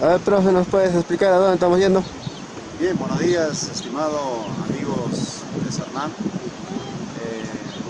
A ver, profe, ¿nos puedes explicar a dónde estamos yendo? Bien, buenos días, estimado amigos de Sarnán.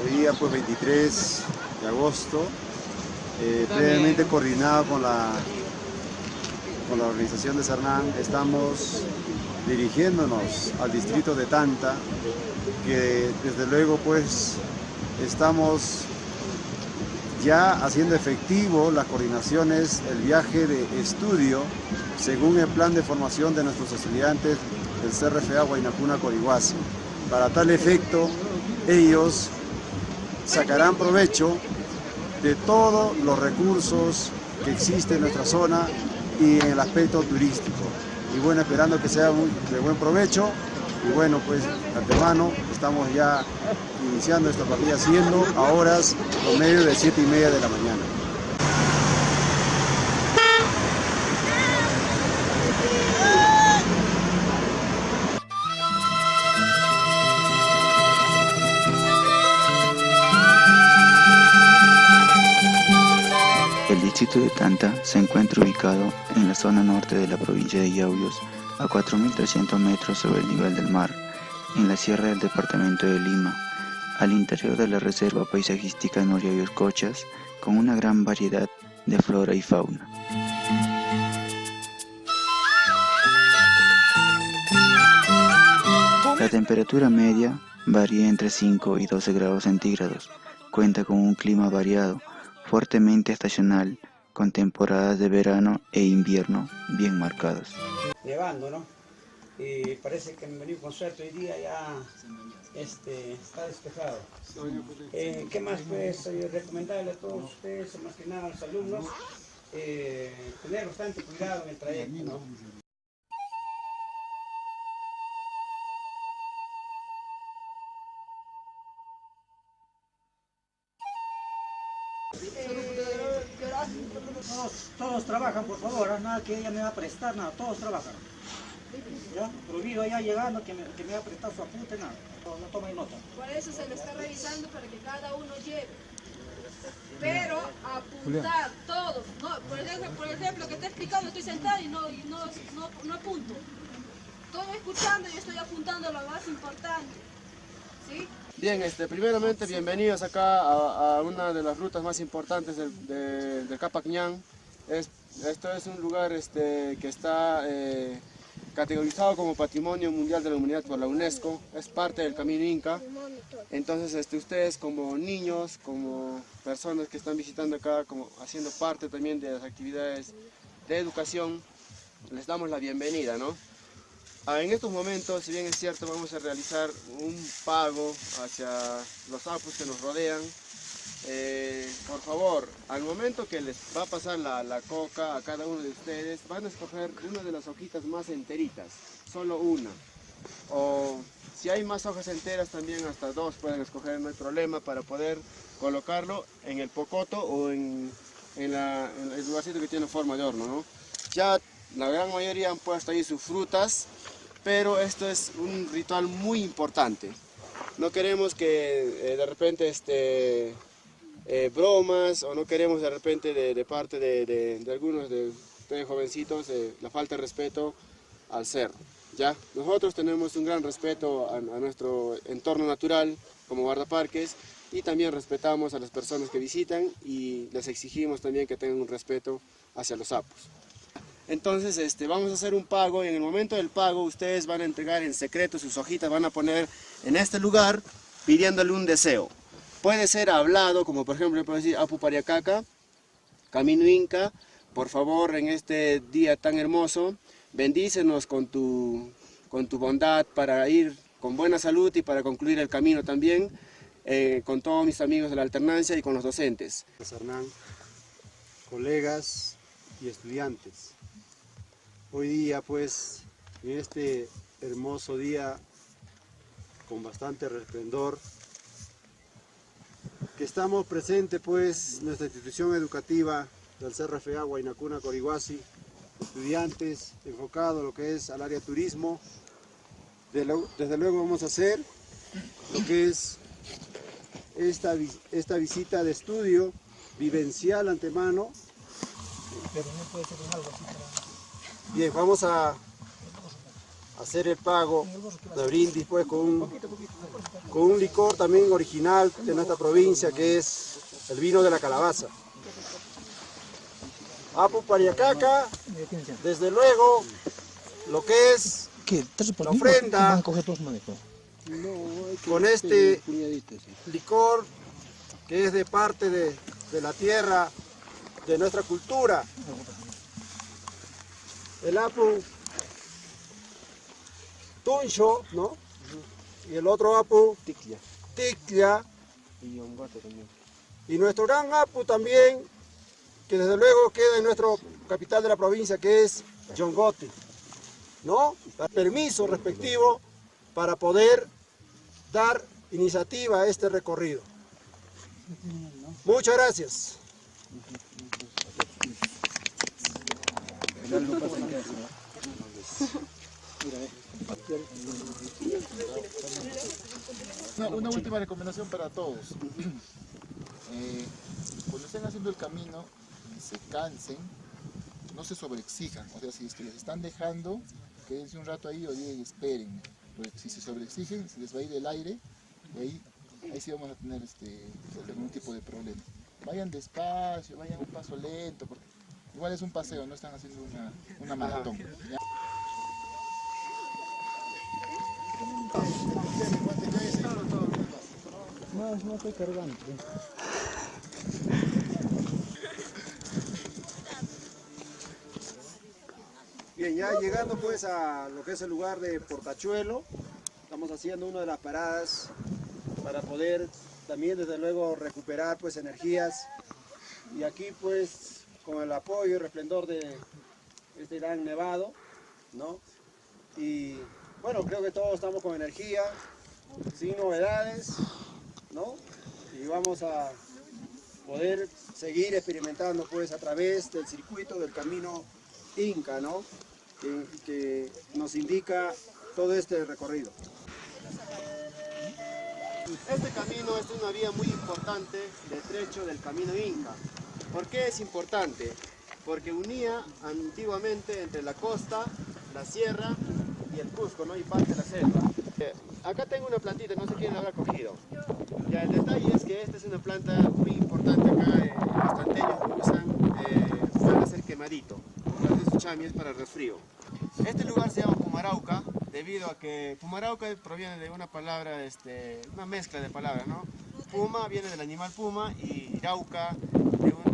Hoy día, pues 23 de agosto, previamente coordinado con la organización de Sarnán, estamos dirigiéndonos al distrito de Tanta, que desde luego pues estamos ya haciendo efectivo las coordinaciones, el viaje de estudio según el plan de formación de nuestros estudiantes del CRFA Huayna Puna Corihuasi. Para tal efecto, ellos sacarán provecho de todos los recursos que existen en nuestra zona y en el aspecto turístico. Y bueno, esperando que sea de buen provecho. Y bueno, pues de antemano estamos ya iniciando esta partida siendo a horas promedio de 7:30 de la mañana. El distrito de Tanta se encuentra ubicado en la zona norte de la provincia de Yauyos, a 4.300 metros sobre el nivel del mar, en la sierra del departamento de Lima, al interior de la reserva paisajística Noriayos-Cochas, con una gran variedad de flora y fauna. La temperatura media varía entre 5 y 12 grados centígrados. Cuenta con un clima variado, fuertemente estacional, con temporadas de verano e invierno bien marcadas. Nevando, ¿no? Y parece que me venimos con suerte, hoy día ya está despejado. ¿Qué más pues recomendarle a todos ustedes, más que nada a los alumnos, tener bastante cuidado en el trayecto, ¿no? Todos trabajan, por favor, nada que ella me va a prestar, nada, todos trabajan. ¿Ya? Prohibido ya llegando que me va a prestar su apunte, nada, no tomen nota. Por eso se lo está revisando para que cada uno lleve. Pero apuntar todos. No, por ejemplo, que está explicando, estoy sentada y no apunto. Estoy escuchando y estoy apuntando lo más importante. ¿Sí? Bien, primeramente bienvenidos acá a una de las rutas más importantes del Capac Ñan. Esto es un lugar que está categorizado como Patrimonio Mundial de la Humanidad por la UNESCO, es parte del Camino Inca. Entonces ustedes como niños, como personas que están visitando acá, como haciendo parte también de las actividades de educación, les damos la bienvenida, ¿no? En estos momentos, si bien es cierto, vamos a realizar un pago hacia los apus que nos rodean. Por favor, al momento que les va a pasar la coca a cada uno de ustedes, van a escoger una de las hojitas más enteritas, solo una. O si hay más hojas enteras, también hasta dos pueden escoger, no hay problema, para poder colocarlo en el pocoto o en el lugarcito que tiene forma de horno, ¿no? Ya la gran mayoría han puesto ahí sus frutas, pero esto es un ritual muy importante. No queremos que de repente bromas, o no queremos de repente de parte de algunos de ustedes jovencitos la falta de respeto al cerro. ¿Ya? Nosotros tenemos un gran respeto a nuestro entorno natural como guardaparques, y también respetamos a las personas que visitan y les exigimos también que tengan un respeto hacia los sapos. Entonces vamos a hacer un pago, y en el momento del pago ustedes van a entregar en secreto sus hojitas, van a poner en este lugar pidiéndole un deseo. Puede ser hablado, como por ejemplo puedo decir: Apu Pariacaca, Camino Inca, por favor en este día tan hermoso, bendícenos con tu bondad para ir con buena salud y para concluir el camino también, con todos mis amigos de la alternancia y con los docentes. Hernán, colegas y estudiantes. Hoy día pues, en este hermoso día con bastante resplendor, que estamos presentes pues nuestra institución educativa del CRFA Huayna Puna Corihuasi, estudiantes enfocados a lo que es al área turismo. Desde luego vamos a hacer lo que es esta visita de estudio vivencial antemano. Pero no puede ser algo así para... Bien, vamos a hacer el pago de brindis pues con un licor también original de nuestra provincia, que es el vino de la calabaza. Apu Pariacaca, desde luego, lo que es la ofrenda con este licor que es de parte de la tierra, de nuestra cultura. El Apu Tuncho, ¿no? Y el otro Apu Ticlia. Y nuestro gran Apu también, que desde luego queda en nuestra capital de la provincia, que es Yongote, ¿no? El permiso respectivo para poder dar iniciativa a este recorrido. Muchas gracias. Una última recomendación para todos. Cuando estén haciendo el camino, se cansen, no se sobreexijan. O sea, si les están dejando, quédense un rato ahí o y esperen. Porque si se sobreexigen, se les va a ir el aire y ahí sí vamos a tener algún tipo de problema. Vayan despacio, vayan un paso lento, porque igual es un paseo, no están haciendo una maratón. ¿Ya? No estoy cargando. Bien, ya llegando pues a lo que es el lugar de Portachuelo, estamos haciendo una de las paradas para poder también desde luego recuperar pues energías, y aquí pues con el apoyo y resplendor de este gran nevado, ¿no? Y bueno, creo que todos estamos con energía, sin novedades, ¿no? Y vamos a poder seguir experimentando pues a través del circuito del camino Inca, ¿no? Que nos indica todo este recorrido. Este camino es una vía muy importante de trecho del camino Inca. ¿Por qué es importante? Porque unía antiguamente entre la costa, la sierra y el Cusco, ¿no? Y parte de la selva. Acá tengo una plantita, no sé quién la habrá cogido. Ya, el detalle es que esta es una planta muy importante acá, los tanteños usan para hacer quemadito. Entonces su chami es para resfrío. Este lugar se llama Pumarauca debido a que Pumarauca proviene de una palabra, una mezcla de palabras, ¿no? Puma viene del animal puma y Irauca de un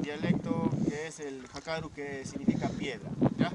dialecto que es el jacaru, que significa piedra, ¿ya?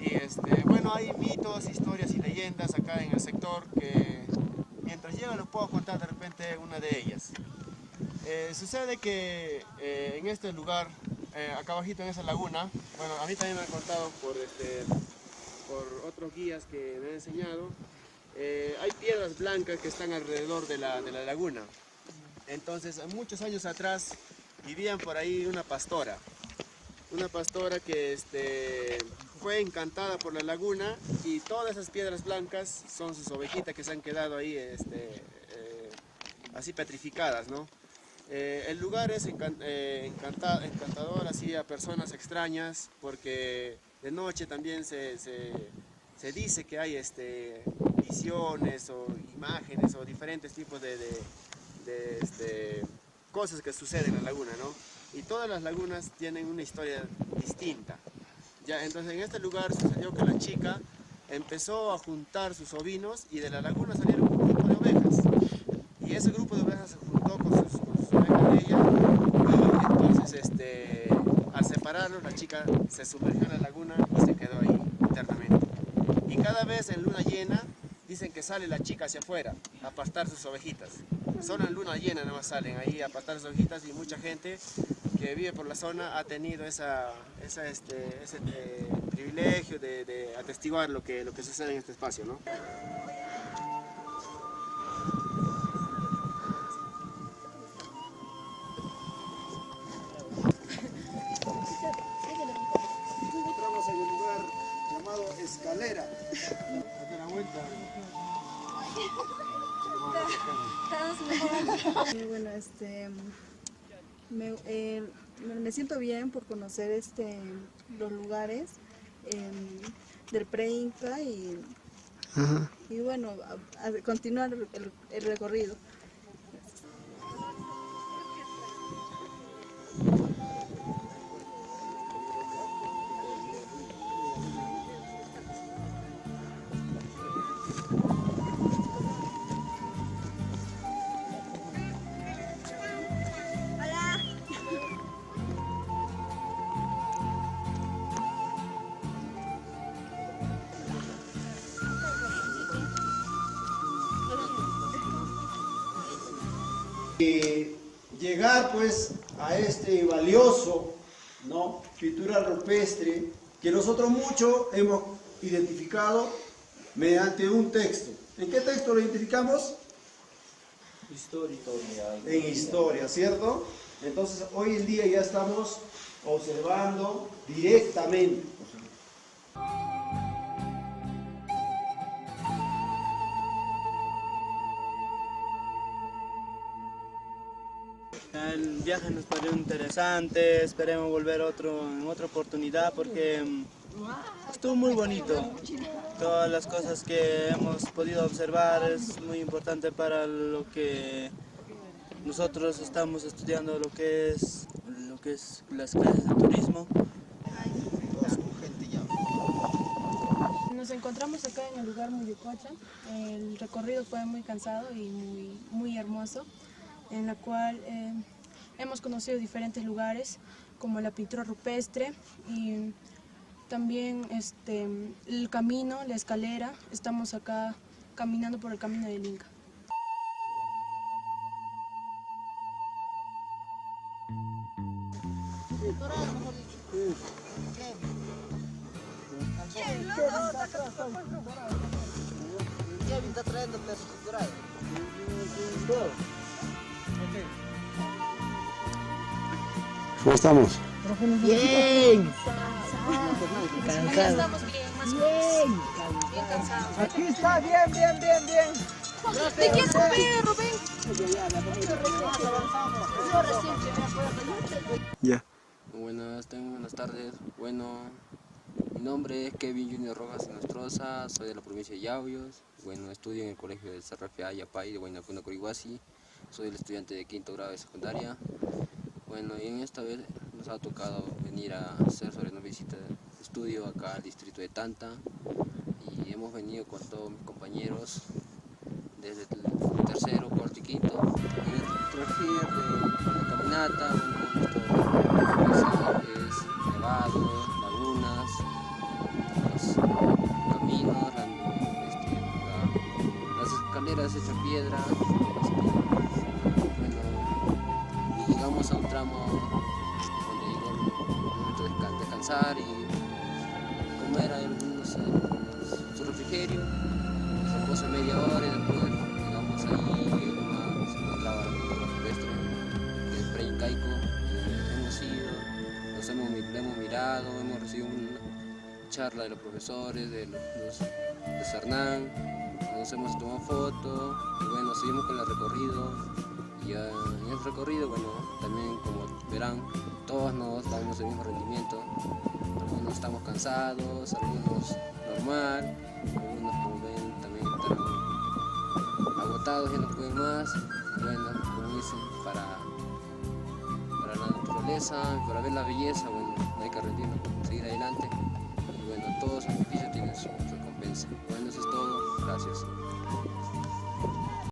Y bueno, hay mitos, historias y leyendas acá en el sector que mientras llego les puedo contar de repente una de ellas. Sucede que en este lugar, acá abajito en esa laguna, bueno, a mí también me han contado por otros guías que me han enseñado, hay piedras blancas que están alrededor de la laguna. Entonces, muchos años atrás vivían por ahí una pastora que fue encantada por la laguna, y todas esas piedras blancas son sus ovejitas que se han quedado ahí así petrificadas, ¿no? El lugar es encantador así a personas extrañas, porque de noche también se dice que hay visiones o imágenes o diferentes tipos de cosas que suceden en la laguna, ¿no? Y todas las lagunas tienen una historia distinta. Ya, entonces en este lugar sucedió que la chica empezó a juntar sus ovinos y de la laguna salieron un grupo de ovejas. Y ese grupo de ovejas se juntó con sus ovejas de ella, y entonces al separarlos la chica se sumergió en la laguna y se quedó ahí eternamente. Y cada vez en luna llena dicen que sale la chica hacia afuera a pastar sus ovejitas. Solo en luna llena nada más salen ahí a pastar sus ovejitas, y mucha gente que vive por la zona ha tenido ese privilegio de atestiguar lo que sucede en este espacio, ¿no? Encontramos en un lugar llamado Escalera. Date la vuelta. Bueno, me siento bien por conocer los lugares. del pre-Inca y bueno, a continuar el recorrido. Llegar pues a este valioso, ¿no?, pintura rupestre que nosotros mucho hemos identificado mediante un texto. ¿En qué texto lo identificamos? Historia. En historia, ¿cierto? Entonces hoy en día ya estamos observando directamente. El viaje nos pareció interesante, esperemos volver en otra oportunidad porque estuvo muy bonito. Todas las cosas que hemos podido observar es muy importante para lo que nosotros estamos estudiando, lo que es las clases de turismo. Nos encontramos acá en el lugar Muyucocha. El recorrido fue muy cansado y muy hermoso, en la cual hemos conocido diferentes lugares como la pintura rupestre y también el camino, la escalera. Estamos acá caminando por el camino del Inca. Kevin está trayendo pesos culturales. ¿Cómo estamos? Bien. Cansados. Estamos bien, más bien cansados. Aquí está, bien. ¿De quién Rubén? Ya. Buenas tardes. Bueno, mi nombre es Kevin Junior Rojas Nostroza, soy de la provincia de Yauyos. Bueno, estudio en el colegio de CRFA Yapay de Huayna Corihuasi. Soy el estudiante de quinto grado de secundaria. Bueno, y en esta vez nos ha tocado venir a hacer sobre una visita de estudio acá al distrito de Tanta. Y hemos venido con todos mis compañeros desde el tercero, cuarto y quinto. En el transfer de la caminata, bueno, hemos visto paisajes, nevados, lagunas, los caminos, las escaleras hechas piedra. Bueno, y llegamos a un tramo donde llegó el momento de descansar y comer su refrigerio. Se reposó media hora y después llegamos ahí y se encontraba la rupestre, que es pre-incaico. Hemos ido, lo hemos mirado, hemos recibido una charla de los profesores, de Cernán, nos hemos tomado fotos y bueno, seguimos con el recorrido. Y en el recorrido, bueno, también como verán, todos nos damos el mismo rendimiento. Algunos estamos cansados, algunos normal, algunos como ven también están agotados, ya no pueden más. Bueno, como dicen, para la naturaleza, para ver la belleza, bueno, no hay que rendirnos, seguir adelante. Y bueno, todo sacrificio tiene su recompensa. Bueno, eso es todo, gracias.